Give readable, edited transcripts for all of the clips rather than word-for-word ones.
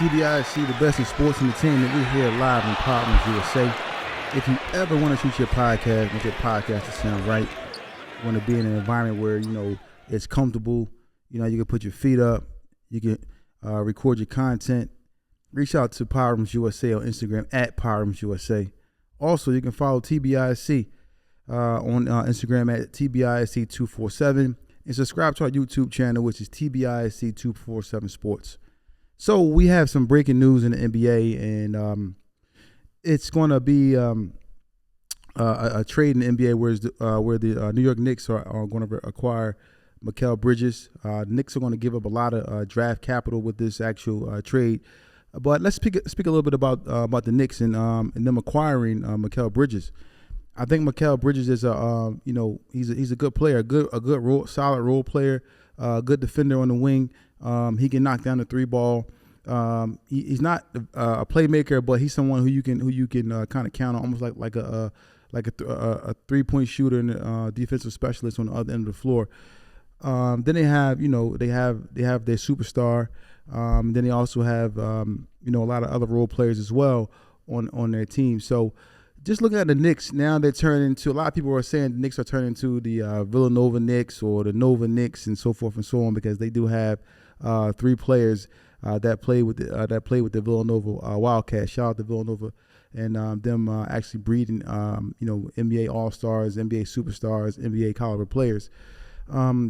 TBIC, the best in sports entertainment. We're here live in Problems USA. If you ever want to shoot your podcast, make your podcast to sound right, you want to be in an environment where, it's comfortable, you can put your feet up, you can record your content, reach out to Problems USA on Instagram at Problems USA. Also, you can follow TBIC on Instagram at TBIC247 and subscribe to our YouTube channel, which is TBIC247 Sports. So we have some breaking news in the NBA, and it's going to be a trade in the NBA where the New York Knicks are going to acquire Mikal Bridges. The Knicks are going to give up a lot of draft capital with this actual trade. But let's speak a little bit about the Knicks and them acquiring Mikal Bridges. I think Mikal Bridges is he's a good player, a good solid role player, good defender on the wing. He can knock down the three ball. He's not a playmaker, but he's someone who you can kind of count on, almost like a 3-point shooter and a defensive specialist on the other end of the floor. Then they have their superstar. Then they also have a lot of other role players as well on their team. So just looking at the Knicks now, they're turning into, a lot of people are saying the Knicks are turning into the Villanova Knicks or the Nova Knicks and so forth and so on, because they do have 3 players that play with the Villanova Wildcats. Shout out to Villanova and them actually breeding NBA All-Stars, NBA superstars, NBA caliber players.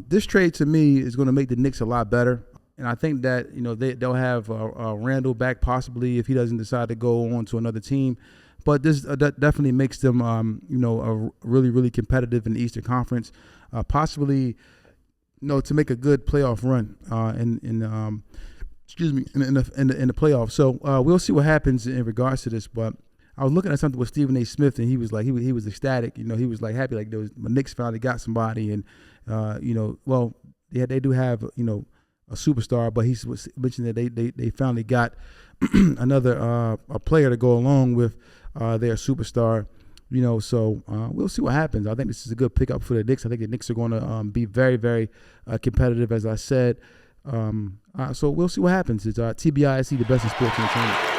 This trade to me is going to make the Knicks a lot better. And I think that they'll have Randall back possibly if he doesn't decide to go on to another team. But this that definitely makes them really, really competitive in the Eastern Conference, possibly to make a good playoff run in the playoffs. So we'll see what happens in regards to this. But I was looking at something with Stephen A. Smith, and he was like, he was ecstatic. He was like happy, like the Knicks finally got somebody, and they do have a superstar, but he was mentioning that they finally got another a player to go along with their superstar. So we'll see what happens. I think this is a good pickup for the Knicks. I think the Knicks are going to be very, very competitive, as I said. So we'll see what happens. It's TBIC, the best in sports entertainment.